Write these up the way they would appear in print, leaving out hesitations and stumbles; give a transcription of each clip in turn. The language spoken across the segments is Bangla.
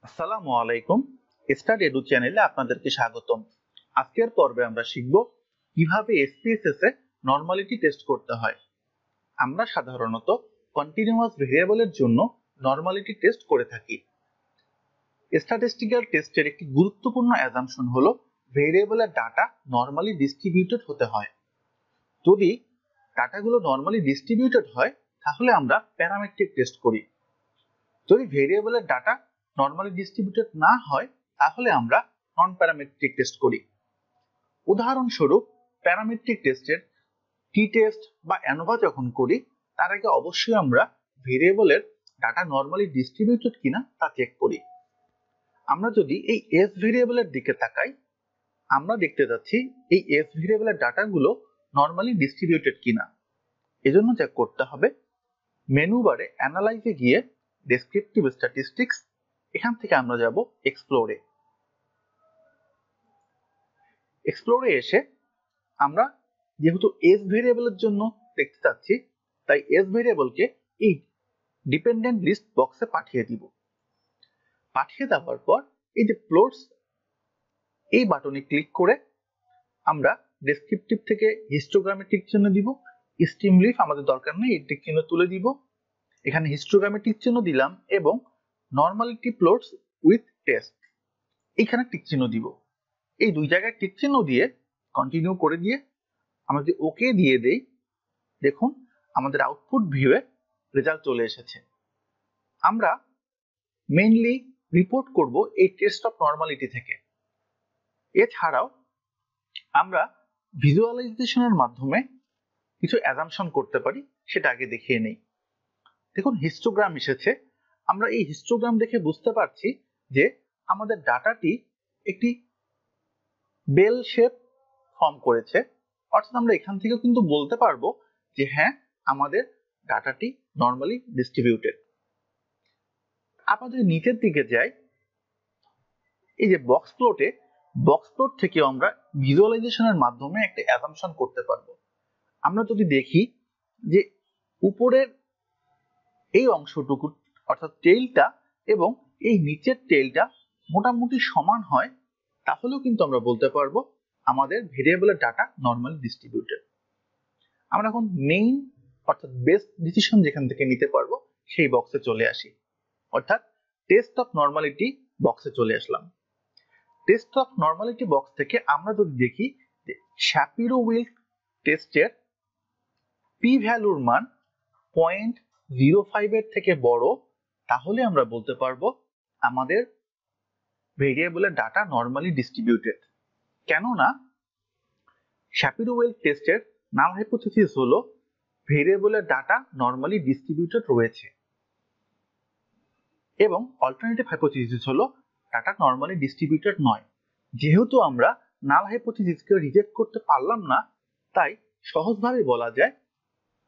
আসসালামু আলাইকুম। স্টাডি এডু চ্যানেলে আপনাদেরকে স্বাগতম। আজকের পর্বে আমরা শিখব কিভাবে এসপিএসএস এ নরমালিটি টেস্ট করতে হয়। আমরা সাধারণত কন্টিনিউয়াস ভেরিয়েবলের জন্য নরমালিটি টেস্ট করে থাকি। স্ট্যাটিস্টিক্যাল টেস্টের একটি গুরুত্বপূর্ণ অ্যাজাম্পশন হলো ভেরিয়েবলের ডাটা নরমালি ডিস্ট্রিবিউটেড হতে হয়। যদি ডাটাগুলো নরমালি ডিস্ট্রিবিউটেড হয় তাহলে আমরা প্যারামেট্রিক টেস্ট করি। যদি ভেরিয়েবলের ডাটা নরমালি ডিস্ট্রিবিউটেড না হয় তাহলে আমরা নন প্যারামেট্রিক টেস্ট করি। উদাহরণস্বরূপ প্যারামেট্রিক টেস্টের টি টেস্ট বা অ্যানোভা যখন করি তার আগে অবশ্যই আমরা ভেরিয়েবলের ডাটা নরমালি ডিস্ট্রিবিউটেড কিনা তা চেক করি। আমরা যদি এই এস ভেরিয়েবলের দিকে তাকাই আমরা দেখতে যাচ্ছি এই এস ভেরিয়েবলের ডাটাগুলো নরমালি ডিস্ট্রিবিউটেড কিনা। এজন্য চেক করতে হবে মেনু বারে অ্যানালাইজে গিয়ে ডেসক্রিপটিভ স্ট্যাটিস্টিক্স, এখান থেকে আমরা যাব এক্সপ্লোরে। এক্সপ্লোরে এসে আমরা যেহেতু এস ভেরিয়েবলের জন্য দেখতে চাচ্ছি তাই এস ভেরিয়েবলকে এই ডিপেন্ডেন্ট লিস্ট বক্সে পাঠিয়ে দিব। পাঠিয়ে দেওয়ার পর এই যে প্লটস এই বাটনে ক্লিক করে আমরা ডেসক্রিপটিভ থেকে হিস্টোগ্রামে টিক চিহ্ন দিব। স্ট্রিম লিফ আমাদের দরকার নেই, এই টিক চিহ্ন তুলে দিব। এখানে হিস্টোগ্রামে টিক চিহ্ন দিলাম এবং নরমালিটি প্লটস উইথ টেস্ট এখানে টিক চিহ্ন দিব। এই দুই জায়গায় টিক চিহ্ন দিয়ে কন্টিনিউ করে দিয়ে আমরা যদি ওকে দিয়ে দেই, দেখুন আমাদের আউটপুট ভিউয়ে রেজাল্ট চলে এসেছে। আমরা মেইনলি রিপোর্ট করব এই টেস্ট অফ নরমালিটি থেকে। এছাড়াও আমরা ভিজুয়ালাইজেশনের মাধ্যমে কিছু অ্যাজাম্পশন করতে পারি, সেটা আগে দেখিয়ে নেই। দেখুন হিস্টোগ্রাম এসেছে। আমরা এই হিস্টোগ্রাম দেখে বুঝতে পারছি যে আমাদের ডাটাটি একটি বেল শেপ ফর্ম করেছে। অর্থাৎ আমরা এখান থেকে কিন্তু বলতে পারবো যে হ্যাঁ আমাদের ডাটাটি নরমালি ডিস্ট্রিবিউটেড। আমাদের নিচের দিকে যাই, এই যে বক্স প্লট থেকে আমরা ভিজুয়ালাইজেশনের মাধ্যমে একটা অ্যাজাম্পশন করতে পারবো। আমরা যদি দেখি যে উপরের এই অংশটুকু অর্থাৎ টেইলটা এবং এই নিচের টেইলটা মোটামুটি সমান হয় তাহলেও কিন্তু আমরা বলতে পারবো আমাদের ভেরিয়েবলের ডাটা নরমালি ডিস্ট্রিবিউটেড। আমরা এখন মেইন অর্থাৎ বেস্ট ডিসিশন যেখান থেকে নিতে পারবো সেই বক্সে চলে আসি, অর্থাৎ টেস্ট অফ নরমালিটি বক্সে চলে আসলাম। টেস্ট অফ নরমালিটি বক্স থেকে আমরা যদি দেখি যে শ্যাপিরো-উইল্ক টেস্টের পি ভ্যালুর মান 0.05 এর থেকে বড় তাহলে আমরা বলতে পারবো আমাদের ভেরিয়েবলের ডাটা নরমালি ডিস্ট্রিবিউটেড। কেননা শ্যাপিরো-উইল্ক টেস্টের নাল হাইপোথিসিস হলো ভেরিয়েবলের ডাটা নরমালি ডিস্ট্রিবিউটেড রয়েছে এবং অল্টারনেটিভ হাইপোথিসিস হলো ডাটা নরমালি ডিস্ট্রিবিউটেড নয়। যেহেতু আমরা নাল হাইপোথিসিসকে রিজেক্ট করতে পারলাম না তাই সহজভাবে বলা যায়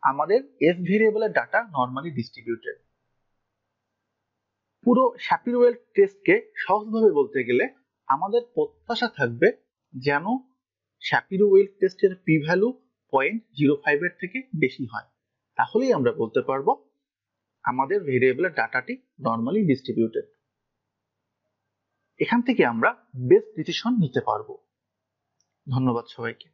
আমাদের এস ভেরিয়েবলের ডাটা নরমালি ডিস্ট্রিবিউটেড। পুরো শ্যাপিরো-উইল্ক টেস্টকে সহজভাবে বলতে গেলে আমাদের প্রত্যাশা থাকবে যেন শ্যাপিরো-উইল্ক টেস্টের পি ভ্যালু 0.05 এর থেকে বেশি হয়, তাহলেই আমরা বলতে পারবো আমাদের ভেরিয়েবলের ডাটাটি নরমালি ডিস্ট্রিবিউটেড। এখান থেকে আমরা বেস্ট ডিসিশন নিতে পারবো। ধন্যবাদ সবাইকে।